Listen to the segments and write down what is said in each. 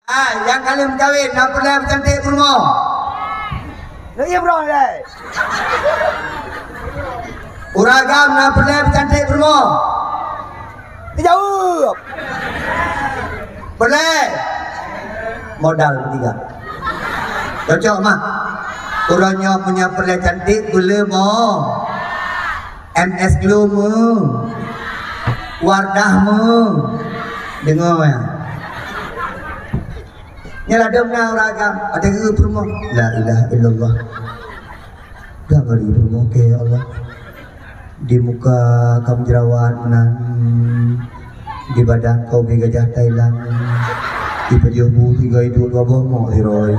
Yang kalian kahwin nak pernah bercantik rumah. Lagi bro ni. Uragam nak pernah bercantik rumah. Jawab. Boleh. Modal ketiga. Cocok mah. Urangnya punya perle cantik boleh mau. MS Glow mu. Wardah mu. Dengar ya. Nyala demna uragam ada ke rumah. La ilaha illallah. Dah beri rumah ke ya Allah. Di muka kamu jerawat menan, di badan kau begajah Thailand, di pejomu 3 hidup 2 bomo hiroi.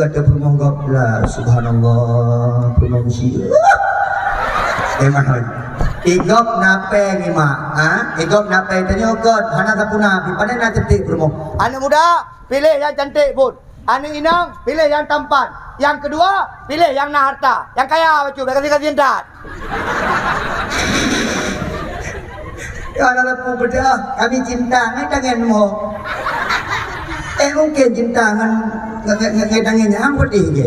Ada rumah gaplah, subhanallah, rumah musi. Emang igop nape ni mak, igop nape tanya god, hana tapuna, pada nak cantik rumah. Anak muda pilih yang cantik pun. Anak inang pilih yang tampan. Yang kedua pilih yang nak harta. Yang kaya bacu, kasih entat. Ya Allah beda, kami cinta ngedanganmu. Mungkin cinta ngedangannya ang pedih je.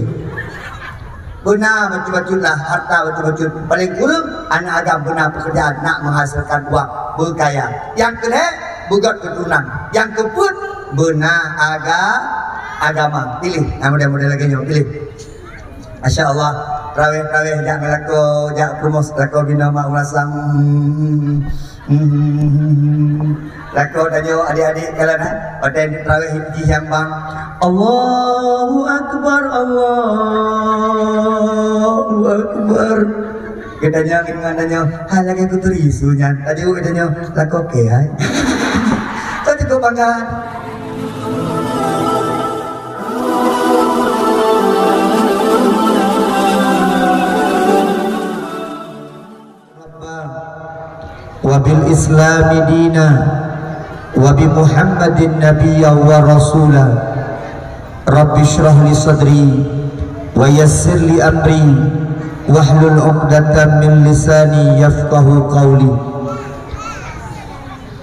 Benar bacu-bacu lah, harta bacu-bacu. Paling kurang anak agam benar pekerjaan nak menghasilkan uang berkaya. Yang kedua bugat keturunan. Yang keempat benar agama. Pilih, model-model lagi nyo pilih. Masya Allah, raweh-raweh jak melako, jak promos lako bina mak ulasang. Lako tanyo adik-adik kalian pada raweh hiji yang bang. Allahu Akbar, Allahu Akbar. Katanya ngananya, hal lagi aku terisunya. Tadi katanya lako ke hai. Kau cukup bangga. Wabil Islami dina, wabi Muhammadin nabiyya wa rasula. Rabbi shrah li sadri, wa yassir li amri, wahlul 'uqdatam min lisani yafqahu qawli.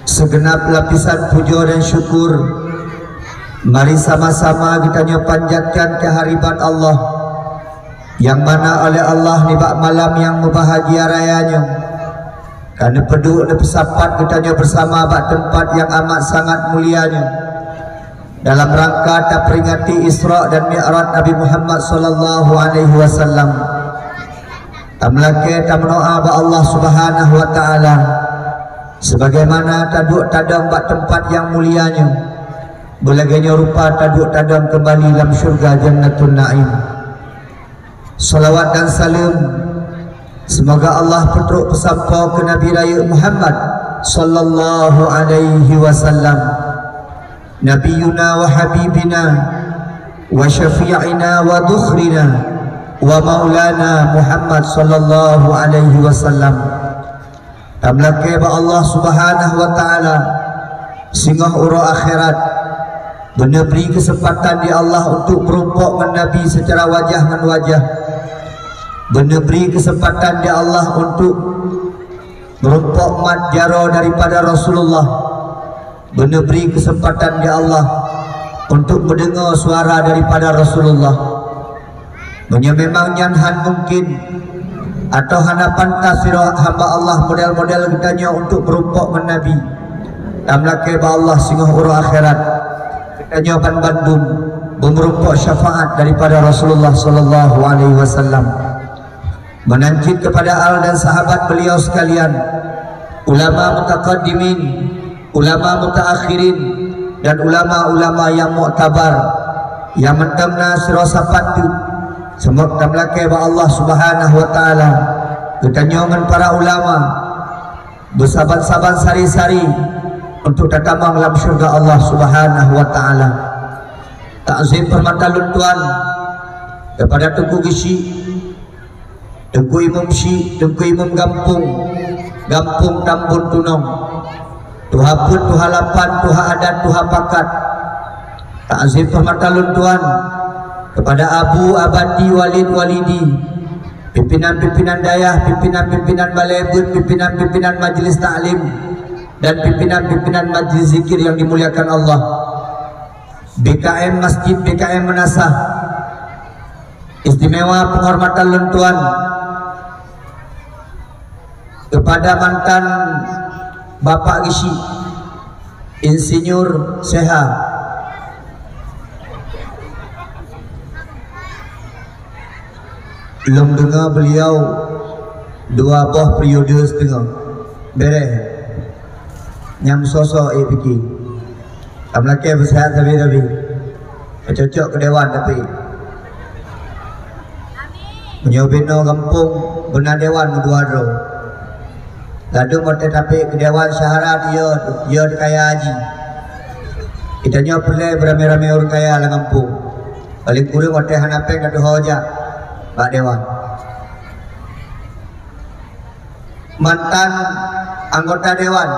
Segenap lapisan puja dan syukur, mari sama-sama kita panjatkan kehadiran Allah, yang mana oleh Allah nibak malam yang berbahagia rayanya. Karena peduk dan bersapat kita bersama bak tempat yang amat sangat mulianya dalam rangka tak peringati Isra dan Mi'raj Nabi Muhammad sallallahu alaihi wasallam. Tamlake tamnoa ba Allah Subhanahu wa taala sebagaimana taduk tadang bak tempat yang mulianya. Belaganya rupa taduk tadang kembali dalam syurga Jannatul Naim. Salawat dan salam semoga Allah petruk pesampau ke Nabi Raya Muhammad sallallahu alaihi wasallam, Nabiyuna wa habibina wa syafi'ina wa dukhrina wa maulana Muhammad sallallahu alaihi wasallam. Tamlake ba Allah Subhanahu wa taala singgah ura akhirat, benar beri kesempatan di Allah untuk merumpok dengan Nabi secara wajah dengan wajah. Benar beri kesempatan di Allah untuk merumpok mat jaro daripada Rasulullah. Benar beri kesempatan di Allah untuk mendengar suara daripada Rasulullah. Memang nyanhan mungkin atau hana pantas sirah hamba Allah model-model kitanya untuk merumpok dengan Nabi. Tamlake ba Allah singgah ura akhirat kitanya Bandung merumpok syafaat daripada Rasulullah sallallahu alaihi wasallam. Menancit kepada al dan sahabat beliau sekalian, ulama mutaqaddimin, ulama mutaakhirin, dan ulama-ulama yang mu'tabar yang mentamna sirasapat semoga tamlake ba Allah Subhanahu wa taala ketanyaman para ulama bersaban-saban sari-sari untuk tatamang dalam syurga Allah Subhanahu wa taala. Takzim permata luntuan kepada Tengku Gisi, Tengku Imam Syih, Tengku Imam Gampung Tambun Tunong, Tuha Pun, Tuha Lapan, Tuha Adat, Tuha Pakat. Takzim permata luntuan kepada Abu Abadi Walid Walidi, pimpinan-pimpinan dayah, pimpinan-pimpinan balebut, pimpinan-pimpinan majlis ta'lim, dan pimpinan-pimpinan majlis zikir yang dimuliakan Allah. BKM Masjid BKM Menasah, istimewa penghormatan lentuan kepada mantan Bapak Gishi Insinyur Seha belum dengar beliau 2 buah periode setengah beres nyam sosok fikir amlake bersehat tapi cocok ke dewan tapi menyobino kampung benar dewan dua ro lalu mate tapi ke dewan syaharat dia kaya haji kita nyo perle beramai-ramai orang kaya lah kampung paling kurang mate hanapeng dak hoja Pak Dewan mantan anggota dewan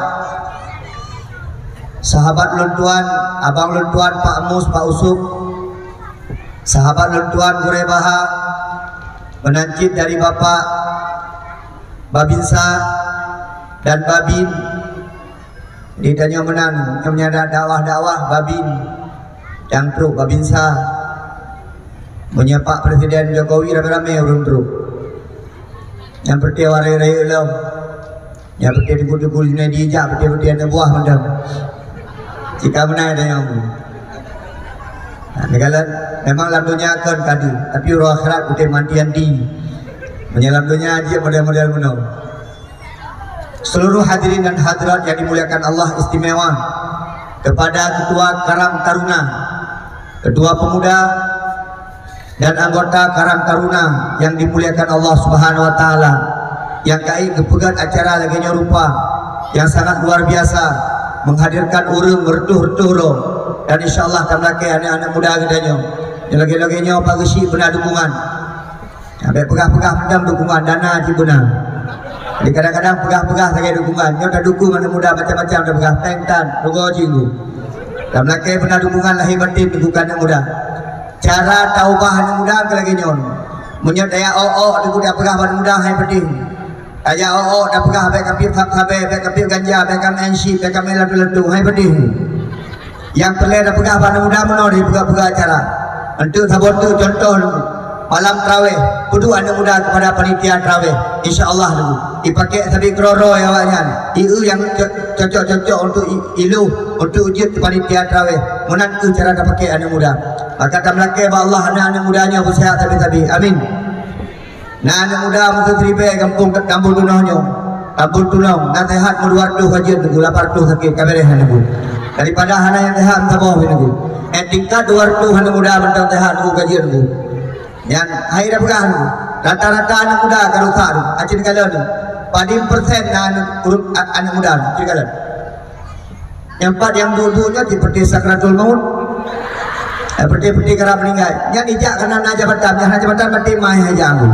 sahabat luntuan abang luntuan Pak Mus Pak Usuk sahabat luntuan Gure Baha menancip dari Bapak Babinsa dan Babin ditanya menan menyadar dakwah-dakwah Babin yang truk Babinsa menyepak Presiden Jokowi rame-rame urun truk yang perti warai-rai ulam yang perti dikul-dikul Junedi hijab perti ada buah mendam jika benar ada yang negara memang lampunya akan tadi tapi roh akhirat putih mantian di menyelampunya aja model-model menang. Seluruh hadirin dan hadirat yang dimuliakan Allah istimewa kepada Ketua Karang Taruna, Ketua Pemuda dan anggota Karang Taruna yang dimuliakan Allah Subhanahu wa taala yang kai kepegat acara lagi rupa yang sangat luar biasa menghadirkan urang mertuh-mertuh roh dan insyaallah tamlake anak-anak muda gedanya yang lagi-laginya Pak Gesi benar dukungan sampai pegah-pegah pendam dukungan dana cibuna. Jadi kadang-kadang pegah-pegah sebagai dukungan dia dah dukung anak muda macam-macam dah pegah pengtan logo cinggu dan laki benar dukungan lahir batin dukungan anak muda cara taubah anak muda ke lagi nyon menyadaya dukungan dah pegah anak muda hai batin aya dah pegah baik kapir ganja baik NC baik melatu-latu hai batin yang perlu dah pegah anak muda menori pegah-pegah acara untuk sabot tu contoh malam tarawih kudu anak muda kepada panitia tarawih insyaallah dulu dipakai tadi kroro ya awaknya iu yang cocok-cocok untuk ilu untuk ujian panitia tarawih menantu cara dah pakai anak muda maka tamlake ba Allah anak mudanya bersehat tapi amin nah anak muda mesti tribe kampung tunahnya kampung tunang nak sehat meluardu hajian tu lapar tu sakit kaberehan tu daripada hana yang sehat taboh tu tingkat 200 anak muda bentang sehat tu kajian tu yang akhir pegang rata-rata anak muda kalau tak acin kalau ni paling persen anak muda acin kalau yang 4 yang dulu-dulunya seperti sakratul maut seperti kerap meninggal yang ijak kena nak jabatan yang nak jabatan mati mai aja aku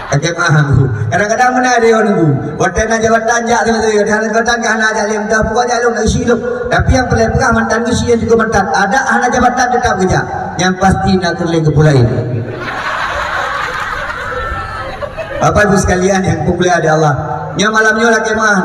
kakek maham tu kadang-kadang mana ada orang tu waktu nak jabatan jak tu dan jabatan kan ada lim dah pokoknya lu nak isi lu tapi yang paling pegang mantan isi yang juga mantan ada anak jabatan tetap kerja yang pasti nak terleng ke pulai Bapak Ibu sekalian yang popular di Allah nya malamnya lagi mah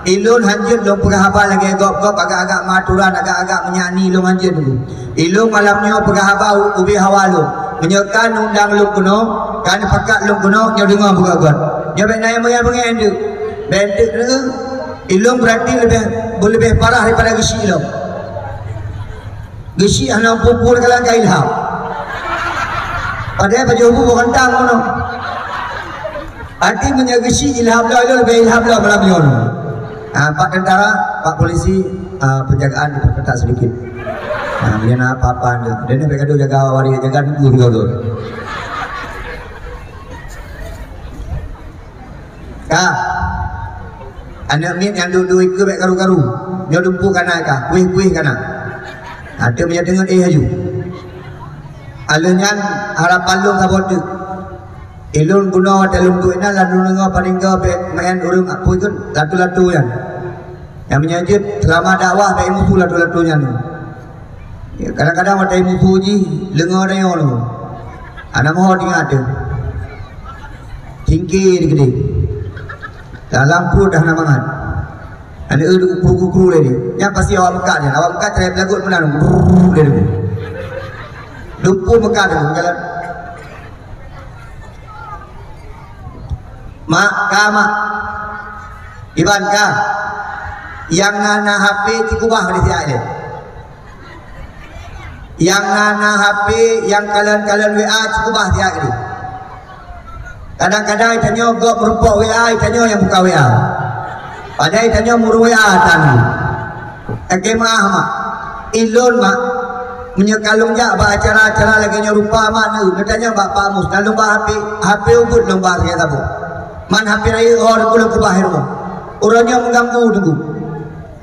ilun hanjut long pegah haba lagi gop-gop agak-agak maturan agak-agak menyanyi long hanjut dulu ilun malamnya pegah haba ubi hawalu menyekan undang lu kuno kan pakat lu kuno nya dengar buka-buka nya baik naya mengen tu bentuk tu ilun berarti lebih parah daripada gesi ilun gesi hanya pupur kalau kailham padahal baju bukan tang kuno Hati menyagisi ilham lo lebih ilham lo malam yon. Pak tentara, Pak polisi, penjagaan diperketat sedikit. Dia nak apa-apa anda. Dan mereka tu jaga waria, jaga nunggu dulu. Anak min yang duduk ikut baik karu-karu. Dia dumpu kana kah, kuih-kuih kana. Ada punya dengan haju. Alunyan harapan lu sabot tu. Ilun guna dalam tu ina lalu dengar paringga main urung apa itu latu-latu yang menyajut selama dakwah baik musuh latu-latunya ni. Kadang-kadang ada musuh ji lengar dia tu. Anak mau ingat tu. Tinggi gede. Dalam perut dah namangan. Ada kru-kru lagi. Yang pasti awak Mekah je. Awak Mekah cerai pelagut benar. Dia tu. Dupu Mekah tu kalau mak kama iban ka yang ngana HP di kubah di sini yang ngana HP yang kalian WA di kubah di sini kadang-kadang tanya gok merupakan WA tanya yang buka WA padahal tanya muru WA tanu kemah mak ilun mak menyekalung jak ba acara-acara lagi nya rupa mana katanya bak pamus kalau ba HP ubud lomba dia tabu man HP rai or kulo ke bahir orangnya mengganggu dulu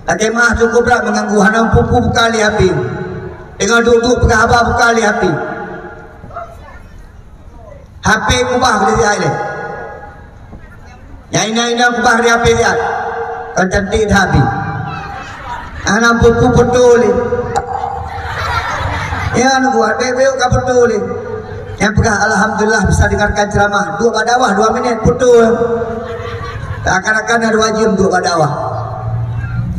lagi mah cukup berat mengganggu hanam pupu kali HP dengan duduk pegang abah kali HP HP kubah dia ile yang ini kubah dia HP dia kan cantik HP hanam pupu betul ya anu buat bebeu ka betul yang pegang alhamdulillah bisa dengarkan ceramah 2 badawah 2 minit betul akan-akan ada wajib 2 badawah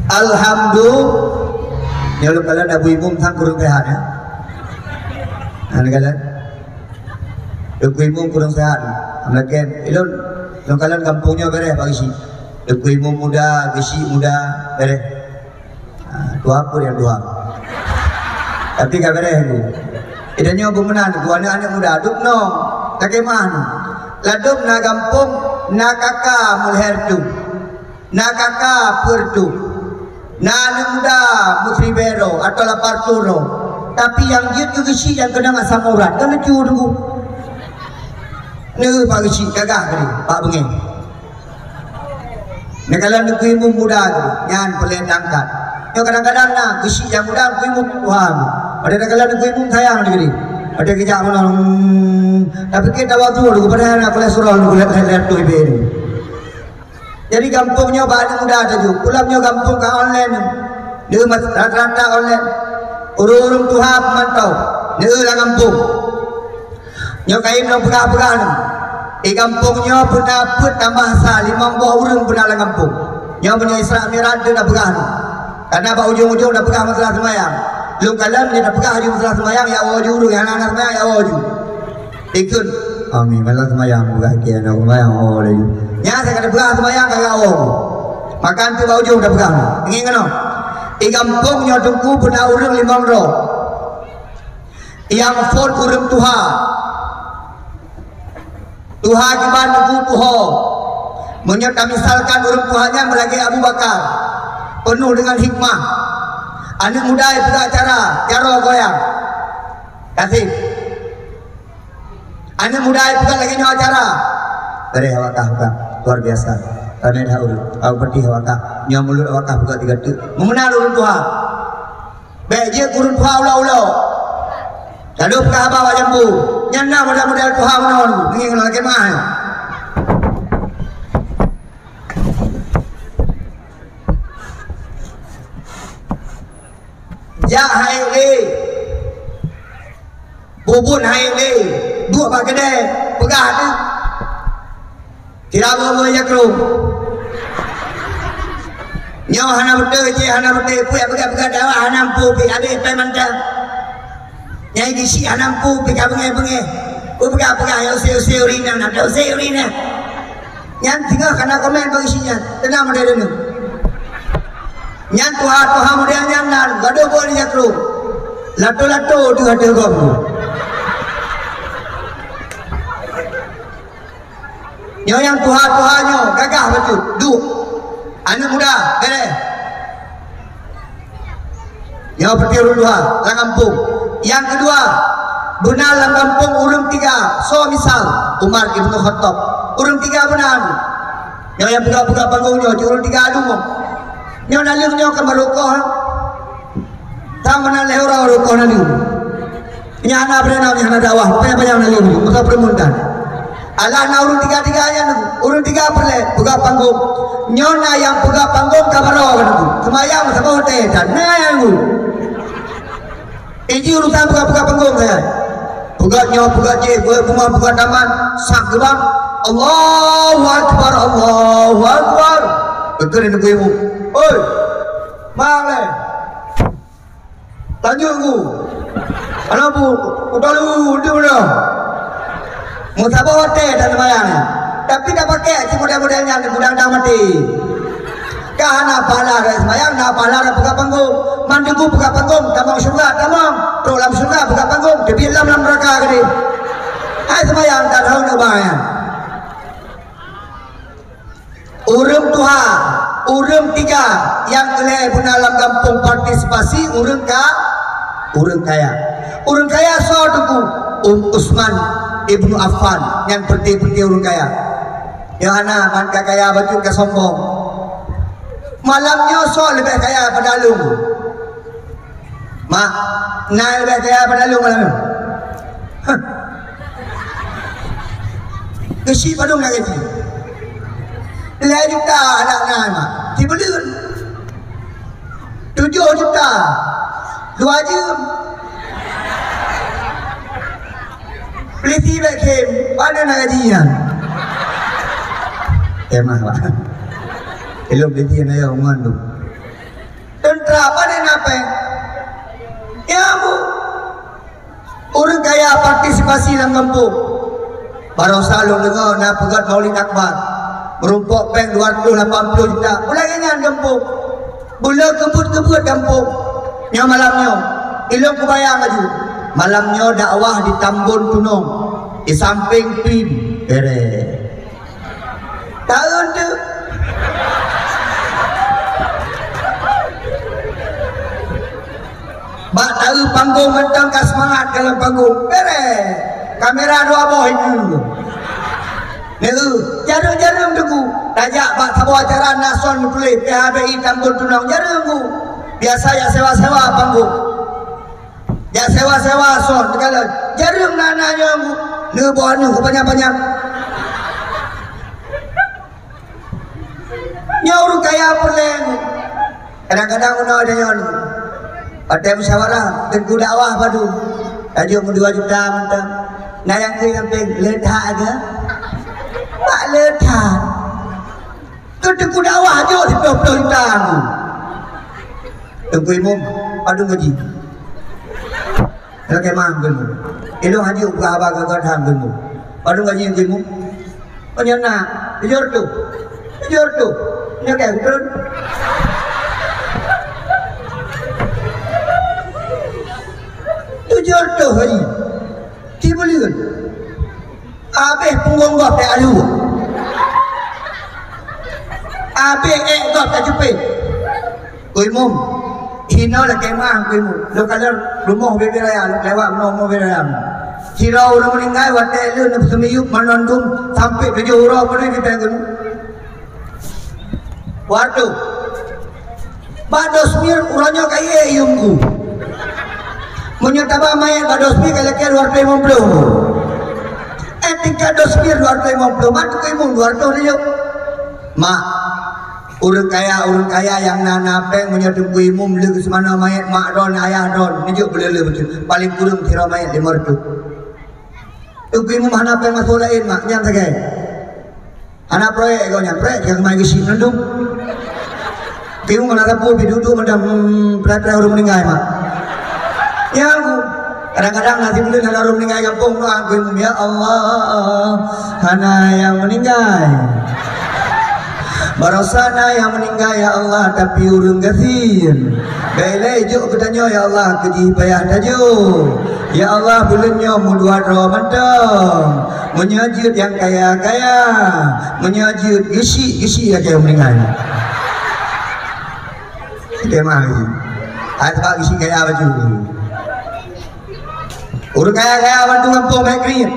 alhamdulillah ya lu kalian ada ibu sang kurang sehat ya anu kalian ibu kurang sehat amlaken ilun lu kalian kampungnya beres pagi si ibu muda gesi muda beres dua pun yang dua tapi kabarnya aku idanya bemenan ku anak-anak muda aduk no bagaimana laduk na kampung na kakak mulher tu na kakak pertu na anak muda musribero atau lapar turo tapi yang dia juga si yang kena asam urat kan lucu tunggu ni pak si gagah kali pak bengeng ni kalau nak ibu muda tu nyan pelendangkan yo kadang-kadang na gesi yang muda ibu Tuhan ada kalau nak ibu sayang negeri ada kerja mana tapi kita waktu dulu pada anak kolesterol dulu lihat tu ibu ini jadi kampungnya banyak muda ada juga pulangnya kampung ke online dia rata-rata online urung Tuhan mantau dia lah kampung nyo kain no pegah-pegah kampungnya pernah tambah sah 5 buah urung pernah lah kampung nyo punya Isra Mi'raj dia dah pegah karena apa ujung-ujung dah pegah masalah semayang belum kalian dia dah pegah di masalah semayang ya wajib urung yang anak semayang ya wajib ikut amin masalah semayang bukan kian aku semayang oleh nya saya kata pegah semayang kagak makan tu bau ujung dah pegah ingin kan kampungnya tunggu pernah urung 5 roh yang phone urung Tuhan kiban nunggu Tuhan menyerta misalkan urung Tuhannya melagi Abu Bakar penuh dengan hikmah anak muda itu acara jaro goyang kasih anak muda itu lagi nyawa acara dari hawakah bukan luar biasa karena dah urut aku pergi hawakah nyawa mulut hawakah bukan 3 tu memenang urung Tuhan baik je urung Tuhan ulau-ulau lalu bukan apa wajambu nyana muda-muda Tuhan menawan ingin lagi mah ya hai le bubun hai le 2 pak kedai pegah tu tidak boleh ya kru nyawa hana betul je hana betul puya pegah dawa hana pu pi habis pai mantap nyai gisi hana pu pi ka bengai pegah ya usir urina nak usir urina yang tinggal kena komen bagi isinya tenang model dulu nyan Tuhan model nyan gado boleh ya kru lato di hotel gombu nyo yang Tuhannya gagah betul du anak muda beres nyo pertiru dua lang kampung yang kedua benar lang kampung urung 3 so misal Umar Ibn Khattab urung 3 benar nyo yang buka panggungnya urung 3 adu mo nyo nalim nyo ke Maroko tang mana lehora Maroko nalim nyana brena nyana dakwah banyak nalim musa permundan ala na urung 3 nya urung 3 perle buka panggung nyona yang buka panggung kabaro kan semayang sama hotel dan yang ini urusan buka panggung saya buka nyo buka je buka taman sak gebang Allahu akbar betul ini ibu oi male lanjut Ano bu, utalu itu belum. Musabah hotel dan semayang. Tapi dah pakai si model-modelnya di gudang dah mati. Kahana pahala dah semayang, na pahala dah buka panggung. Mandugu buka panggung, tamang syurga, tamang. Dalam syurga buka panggung, dia dalam neraka gede. Hai semayang tak tahu nak bayang. Urang tuha, urang tiga yang kelai pun dalam kampung partisipasi urang kaya. Urang kaya saudaraku Usman Ibnu Affan yang penting-penting urang kaya. Yang ana man kaya baju ke sombong. Malamnya so lebih kaya pada lung. Mak, naik lebih kaya pada lung malamnya. Kesi padung nak gaji. 9 juta anak-anak mak. Dibeli 7 juta. 2 jam. Beli tiba kem. Pada nak gajian. Emang pak. Elok beli tiba nak umman tu. Tentera pada apa? Ya bu. Orang kaya partisipasi dalam kampung. Baru salung dengar nak pegat Maulid Akbar. Merumpuk bank 280 juta. Mulainya kampung. Bula kebut-kebut kampung. Yang malamnya. Ilong kebayang aja. Malamnya dakwah di Tambun Tunong. Di samping PIM. Tahun tu. Bak tahu panggung mentang ke semangat dalam panggung. Kamera 2 boy dulu. Jarum-jarum tu tajak bak sebuah acara nasional mutulih PHBI Tambun Tunong jarum tu. Biasa ya sewa-sewa panggung. Ya sewa-sewa son kalau jarum nananya tu neuboan tu banyak-banyak. Nyaur kaya peleng. Kadang-kadang ada yang ada musyawarah dan dakwah padu. Tajuk 2 juta mentang. Nah yang ke samping letak aja. Tak letak. Kedeku dakwah je 20 juta. Tengku imam padu gaji. Kalau kemah gelmu. Elok haji buka abang kagak tham gelmu. Padu gaji gelmu. Penyana jujur tu. Jujur tu. Nya kayak betul. Jujur tu haji. Tiba-tiba Abeh punggung gua tak alu. Abeh gua tak cepet. Koi mum. Hina lah kemah koi mum. Lo kalau rumah bebe raya lewat rumah bebe raya. Kirau orang meninggal watai lu nak semiyuk manondum sampai 7 orang pada kita gunu. Waktu Badosmir urangnya kaya iungku. Menyetaba mayat Badosmir kaya-kaya 250. Tingkat dosmir 250 mat ke imung 200 dia. Mak orang kaya yang nanapeng menyatu ku imum le ke semana mayat mak don ayah don ni juk boleh betul. Paling kurang kira mayat 500. Tu ku imum hanapeng masuk lain mak nyam sagai. Anak proyek kau nyam proyek yang mai gisi nendung. Piung mana tapu duduk macam pera-pera orang meninggal mak. Yang kadang-kadang nanti boleh ada orang meninggal kampung doa aku ya Allah hana yang meninggal barasana yang meninggal ya Allah tapi urung gasin belai juk katanya ya Allah keji payah tajo ya Allah bulannya mudua dro mantong menyajud yang kaya-kaya menyajud gisi aja yang meninggal kita mah ada gisi kaya baju. Orang kaya-kaya bantu kampung baik kering.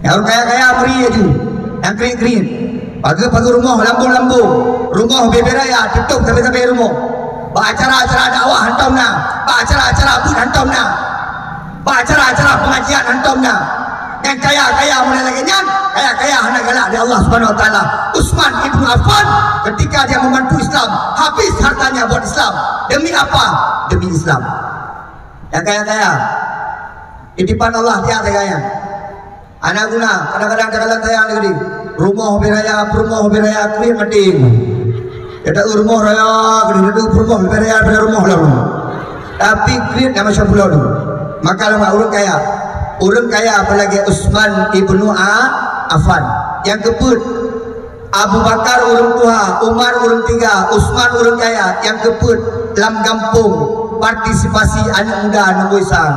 Yang orang kaya-kaya beri aja. Yang kering-kering. Pagi-pagi rumah lambung-lambung. Rumah bebe raya tutup sampai rumah. Ba acara-acara dakwah hantam na. Ba acara-acara bud hantam na. Ba acara-acara pengajian hantam na. Yang kaya-kaya mulai lagi nyan. Kaya-kaya hendak galak dari Allah Subhanahu Wa Taala. Usman Ibnu Affan ketika dia membantu Islam, habis hartanya buat Islam. Demi apa? Demi Islam. Yang kaya-kaya titipan Allah tiada kaya. Anak guna kadang-kadang cakalan tayang negeri. Rumah beraya krim mati. Kita rumah raya, kita rumah beraya pada rumah lalu. Tapi create nama Syafullah dulu. Maka lama orang kaya. Orang kaya apalagi Utsman ibnu Affan. Yang keput Abu Bakar orang tua, Umar orang tiga, Utsman orang kaya. Yang keput dalam kampung partisipasi anak muda anak boisang.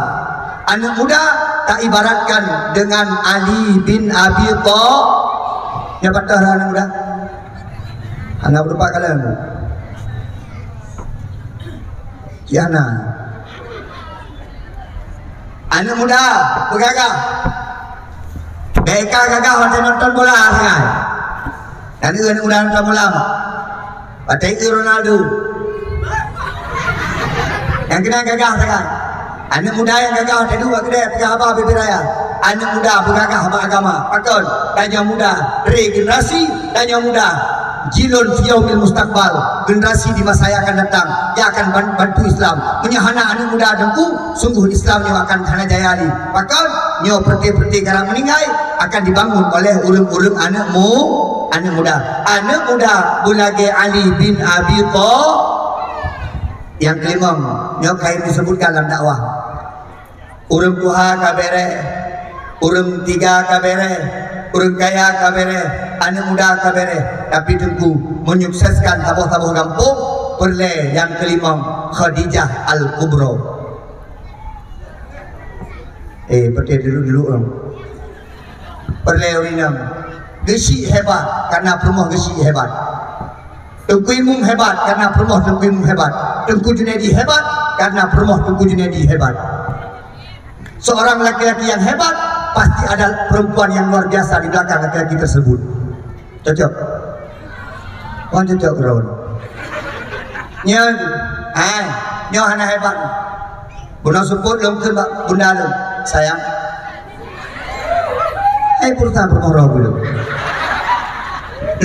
Anak muda tak ibaratkan dengan Ali bin Abi Thalib. Yang patah anak muda. Anak berapa kalian? Kiana. Anak muda bergagah. Mereka gagah macam nonton bola sangat. Dan itu anak muda nonton bola. Patah itu Ronaldo. Yang kena gagah sangat. Anak muda yang gagah ada dua kedai tiga abah bibi raya. Anak muda bergagah agama. Pakon tanya muda regenerasi tanya muda. Jilun fiyaumil mustaqbal, generasi di masa yang akan datang yang akan bantu Islam menyahana anak muda dengku sungguh Islam yang akan hana jayali maka nyo perti-perti karang meninggai akan dibangun oleh ulung-ulung anak muda bulage Ali bin Abi Thalib. Yang kelima nyo kain disebutkan dalam dakwah urung tuha kabere urung tiga kabere urung kaya kabere anak muda kabere tapi tengku menyukseskan tabuh-tabuh kampung perle yang kelima Khadijah Al-Kubra. Perti dulu orang perle urinam gesi hebat karena permoh gesi hebat. Tengku Imum hebat karena permoh Tengku Imum hebat. Tengku Junaidi hebat karena permoh Tengku Junaidi hebat. Seorang laki-laki yang hebat pasti ada perempuan yang luar biasa di belakang laki-laki tersebut. Cocok? Wan cocok Ron. Nyo hana hebat. Bunda support lom ke bunda lom. Sayang. Purta permoh belum.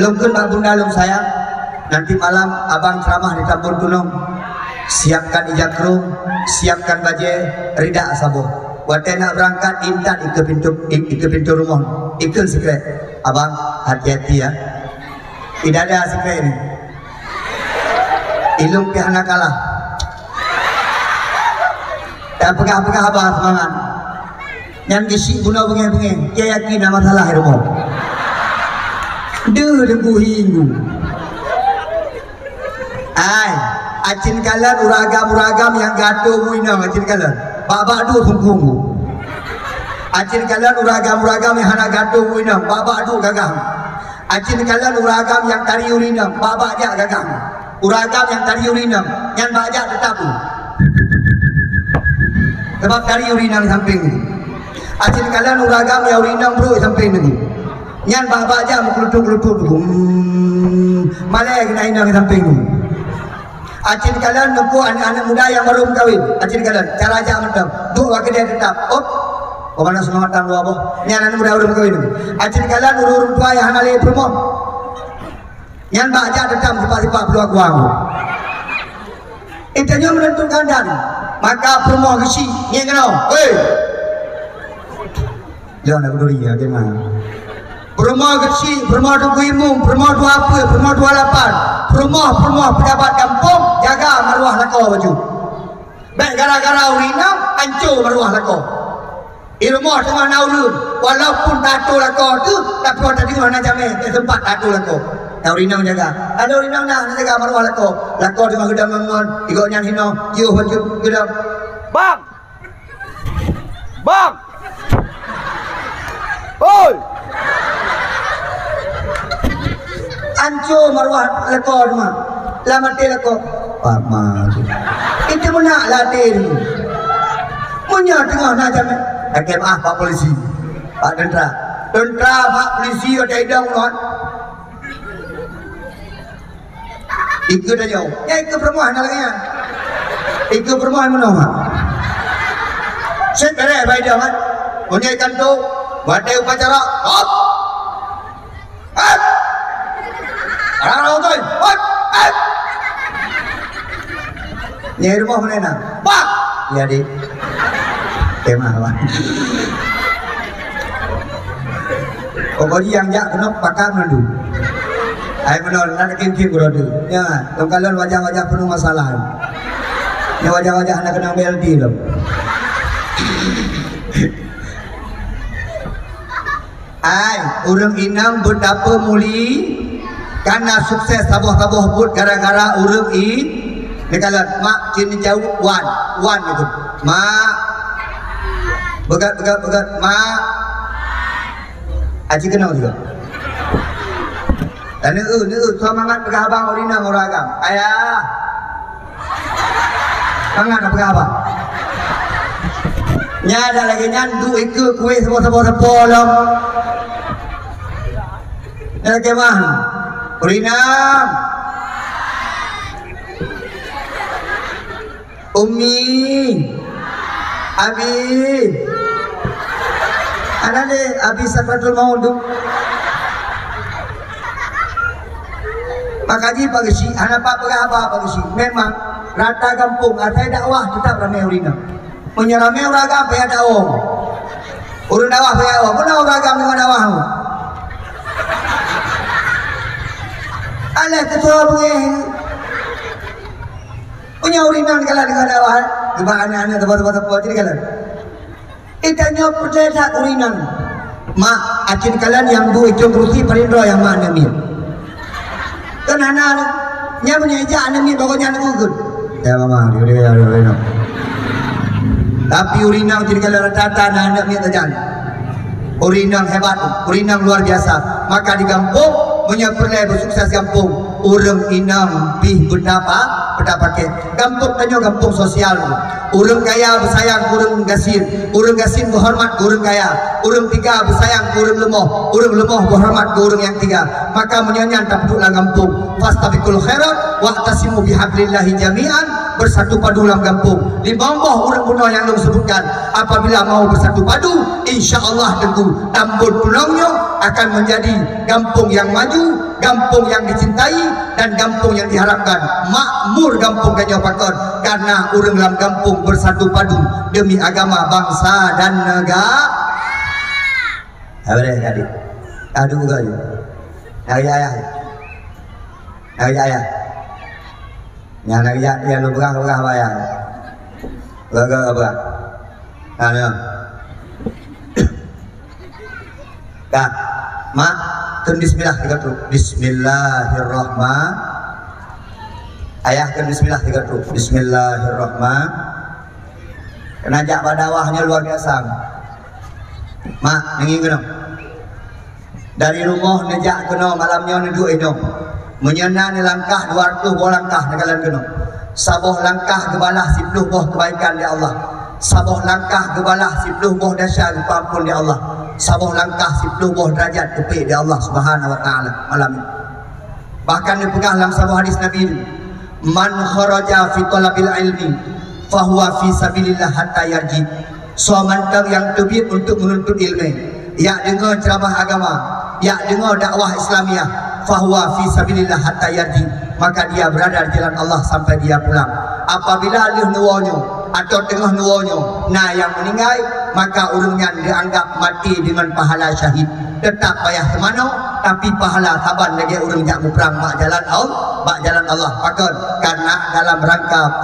Lom ke bunda lom sayang. Nanti malam abang ceramah di Tambun Gunung. Siapkan ijakrum, siapkan baju rida sabuh. Waktu nak berangkat intan ke pintu rumah. Ikut sekret. Abang hati-hati ya. Tidak ada sekret ini. Ilung pihana kalah. Tak pegah-pegah abang semangat. Yang gesik guna bengi-bengi. Dia yakin nama salah rumah. Dia dengku hinggu. Acin kalan uragam-uragam yang gaduh muinang acin kalan. Baba adu hungkung. Acin kalan uragam-uragam yang hana gaduh muinang. Baba adu gagang. Acin kalan uragam yang tari urinang. Baba dia gagang. Uragam yang tari urinang. Yang bajak tetap. Sebab tari urinang samping. Acin kalan uragam yang urinang bro samping ni. Yang baba dia mengkelutuk-kelutuk. Malah kena inang samping ni. Acin kalian nempuh anak-anak muda yang baru kawin. Acin kalian cara aja mentam. Duk wakil dia tetap. Mana semua matang lu apa? Ni anak muda baru kawin. Acin kalian urung tua yang hanali promo. Yang baca tetap sifat-sifat peluang uang. Itanya menentukan dan maka promo kesi. Ni kenal. Dia nak berduri ya jangan. Promo kesi, promo Tengku Imum, promo 2 promo 28. Promo pejabat kampung jaga maruah lako baju. Baik gara-gara urinam hancur maruah lako. Ilmu tengah naulun walaupun tato lako tu tapi orang tadi mana jamin tempat tato lako. Yang urinam jaga. Ada urinam nak jaga maruah lako. Lako tengah gedam ngon ikut nyan hino yo baju gedam. Bang. Bang. Oi. Hancur maruah lekor mah. Lah mati lekor. Pak mah. Itu mana latih ni. Munya tengah nak jam. Pak polisi. Pak tentera. Tentera Pak polisi ada idang non. Ikut aja. Ya ikut perempuan lagi ya. Ikut perempuan mana mah? Set bere baik dia kan. Punya ikan tu. Buat upacara. Hop. Hop. Orang-orang tu, ni rumah mana nak? Pak, ya di, tema apa? Pokoknya yang jak kena pakai mendu. Ayah menol, nak kim beradu. Ya, tongkalan wajah-wajah penuh masalah. Ni wajah-wajah anak kena BLT tu. Ai, urang inang betapa muli karena sukses tabuh-tabuh but gara-gara urang ni kalau mak cini jauh wan itu. Mak begat mak aji kenal juga. Dan ni semangat pegah abang orina ngoragam. Ayah. Semangat pegah abang. Nya ada lagi nyandu ikut kue sepo long. Nya kemah. Orina. Umi. Abi. Ada deh abi sakratul maut tu. Makaji pagi si, anak pak apa pagi si. Memang rata kampung ada dakwah tetap ramai urina. Menyeramai orang apa ya dakwah. Urun dakwah apa ya dakwah. Mana orang agam dengan dakwah. Alah ketua begini. Punya urinan kalau dengan dakwah. Sebab anak-anak tempat-tempat jadi kalau. Itanya percaya urinan. Mak acin kalian yang du itu berusi perindro yang mana ni. Kan anak nya punya ija anak ni pokoknya anak gugur. Ya mama, dia. Tapi urinang jadi kalau rata-rata anak ni terjan. Urinang hebat, urinang luar biasa. Maka di kampung punya perlai bersukses kampung. Urang inang bih berdapa pakai. Kampung tanya kampung sosial. Urang kaya bersayang urang gasin berhormat urang kaya. Urang tiga bersayang urang lemah berhormat urang yang tiga. Maka menyanyian tak duduklah kampung. Fastabiqul khairat wa'tasimu bihablillahi jami'an, bersatu padu dalam kampung. Di bawah urang kuno yang lu sebutkan, apabila mau bersatu padu, insyaallah tentu tambun tulangnya akan menjadi kampung yang maju, kampung yang dicintai dan kampung yang diharapkan. Makmur kampung Ganyo Pakon karena urang dalam kampung bersatu padu demi agama, bangsa dan negara. Apa dia adik? Aduh gaya. Ayah. Yang lu berang bayar. Berang. Ano? Dah, mak, kan bismillah tiga tu. Bismillahirrahman. Ayah kan bismillah tiga tu. Bismillahirrahman. Kenajak badawahnya luar biasa. Mak, nengi kena. Dari rumah nejak kena malamnya neduk itu. Menyenang langkah 200 langkah nagalan kena. Sabuh langkah kebalah 10 buah kebaikan di Allah. Sabuh langkah kebalah 10 buah dahsyat ampun di Allah. Sabuh langkah 10 buah derajat tepi di Allah Subhanahu wa taala malam ini. Bahkan dipegang dalam sebuah hadis Nabi ini, man kharaja fi talabil ilmi fahuwa fi sabilillah hatta yarji. Seorang yang terbit untuk menuntut ilmu, ya dengar ceramah agama, ya dengar dakwah Islamiah, fahuwa fi sabilillah hatta yarji, maka dia berada di jalan Allah sampai dia pulang. Apabila alih nuwanya atau tengah nuwanya nah yang meninggal, maka urungnya dianggap mati dengan pahala syahid. Tetap payah ke mana, tapi pahala taban lagi urung jak perang mak jalan Allah. Pakon karena dalam rangka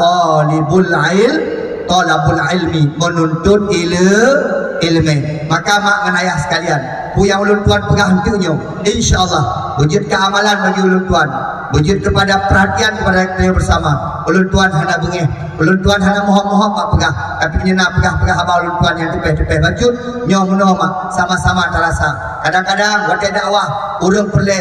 talabul ilmi, menuntut ilmu. Maka mak dan ayah sekalian, yang ulun tuan pegang hentunya, insyaallah wujud keamalan bagi ulun tuan, wujud kepada perhatian kepada kita bersama. Ulun tuan hana bengih, ulun tuan hana mohon-mohon mak pegah, tapi nyena pegah abang ulun tuan yang tepeh-tepeh bajut nyoh menoh mak sama-sama terasa. Kadang-kadang waktu dakwah urang perlu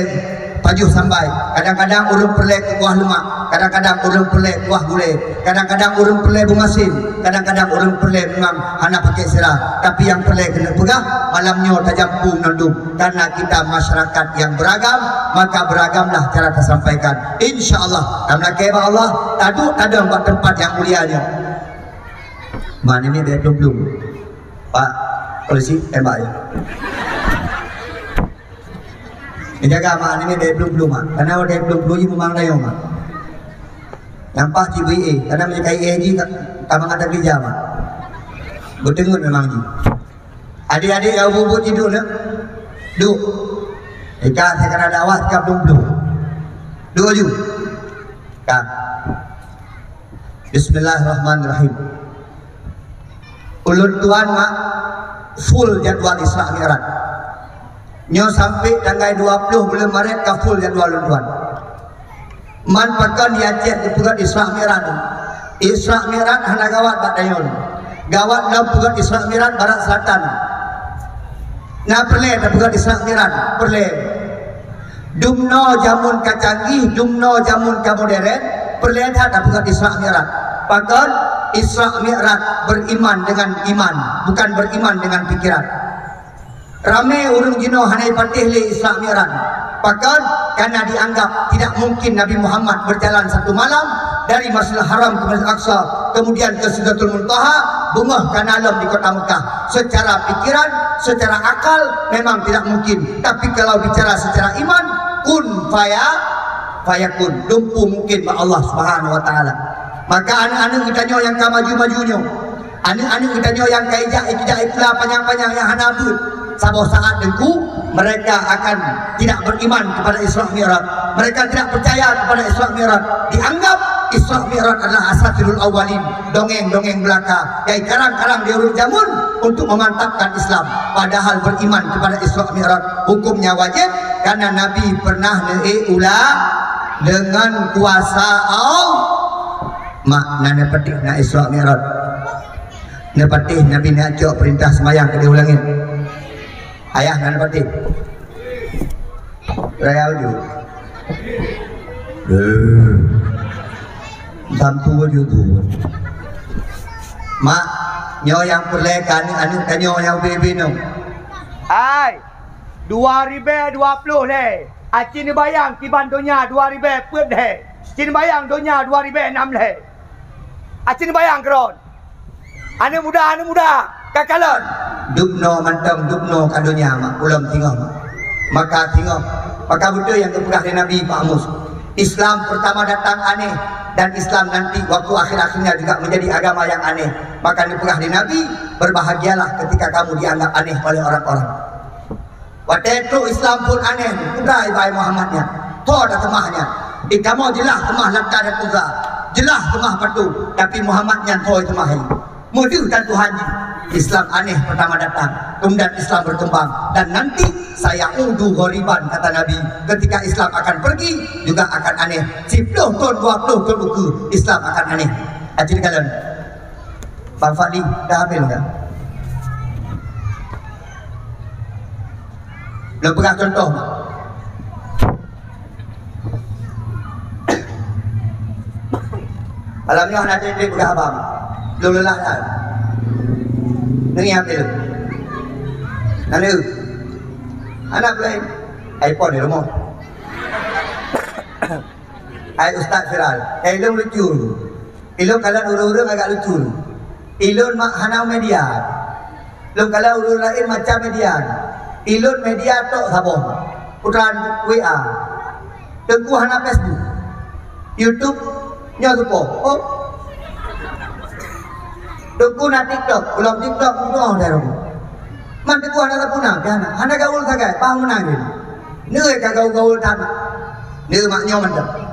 pajuh sampai, kadang-kadang urang perlu kuah lemak, kadang-kadang urang perlu kuah gulai, kadang-kadang urang perlu bungasin, kadang-kadang urang perlu memang hana pakai sirah. Tapi yang perlu kena pegah malamnya tajampung nandung. Karena kita masyarakat yang beragam, maka beragamlah cara tersampaikan. InsyaAllah dalam kebah Allah tak ada tempat yang mulianya. Mana ini dia belum Pak polisi tembak ya. Jaga mak ini dia belum mak. Karena dia belum je memang dayung mak. Nampak CBA karena menyekai AG tamang ada kerja mak. Berdengut memang ji. Adik-adik yang bubut tidur nak. Duk. Ika saya kena dakwah belum. Duk ju. Kak. Bismillahirrahmanirrahim. Ulun tuan mak full jadwal Isra Mi'raj. Nyo sampai tanggal 20 bulan Maret ka full jadwal ulun tuan. Man pakan di Aceh di pugat Isra Mi'raj. Isra Mi'raj hana gawat bak dayon. Gawat dalam pugat Isra Mi'raj barat selatan. Nah perle dah pugat Isra Mi'raj, perle. Dumno jamun ka canggih, dumno jamun ka modern, perle dah pugat Isra Mi'raj. Pakan Isra Mi'raj beriman dengan iman, bukan beriman dengan pikiran. Ramai urung jino hanai patih le Isra Mi'raj. Pakan karena dianggap tidak mungkin Nabi Muhammad berjalan satu malam dari Masjidil Haram ke Masjidil Aqsa, kemudian ke Sidratul Muntaha, bungah ke alam di kota Mekah. Secara pikiran, secara akal memang tidak mungkin. Tapi kalau bicara secara iman, kun fayakun, lumpuh mungkin bagi Allah Subhanahu wa taala. Maka anak-anak kita nyo yang ka maju-majunyo, anak-anak kita nyo yang ka ijak ikla panjang-panjang yang hanabut, saboh saat dengku mereka akan tidak beriman kepada Isra Mi'raj. Mereka tidak percaya kepada Isra Mi'raj. Dianggap Isra Mi'raj adalah asatirul awalin, dongeng-dongeng belaka, yaitu karang-karang di urut jamun untuk memantapkan Islam. Padahal beriman kepada Isra Mi'raj hukumnya wajib, karena Nabi pernah ulah dengan kuasa Allah. Makna nepetih na Isra Mi'raj, nepetih Nabi nak cok perintah semayang ke diulangin. Ayah nak nepetih raya uju bantu uju tu mak nyo yang perlekan anu kanyo yang bebino ai 2020 le acin bayang tiban dunia 2000 put le cin bayang dunia 2006 le acin bayang kron anu muda kakalon dubno mantang dubno kadonya mak ulam tinggal maka tinggal maka betul yang kemudah dari Nabi Pak Mus. Islam pertama datang aneh, dan Islam nanti waktu akhir-akhirnya juga menjadi agama yang aneh. Maka dipegang di Nabi, berbahagialah ketika kamu dianggap aneh oleh orang-orang. Waktu itu Islam pun aneh, udah ibai Muhammadnya, toh ada temahnya. Kamu jelas temah Lata dan Uzza, jelas temah patu, tapi Muhammadnya toh temahnya. Mudah dan Tuhan. Islam aneh pertama datang, kemudian Islam berkembang, dan nanti saya udu ghoriban kata Nabi, ketika Islam akan pergi juga akan aneh. 10 tahun 20 tahun buku Islam akan aneh. Acil kalian Bang Fadli dah habis enggak? Lo pegang contoh alamnya anak jadi pegang abang lo lelah kan nengi habis lalu anak lain iPhone ni rumah Ustaz Firal ilmu lucu ilmu kalian urut-urut agak lucu ilmu mak hanau media ilmu kalau urut lain macam media ilmu media tok sabon putaran WA tengku hana Facebook YouTube nya supo oh tengku na TikTok ulam TikTok udah dah rumah man tengku hana punang hana gaul sagai paham menang ni ne ka gaul-gaul tanah ne maknya mantap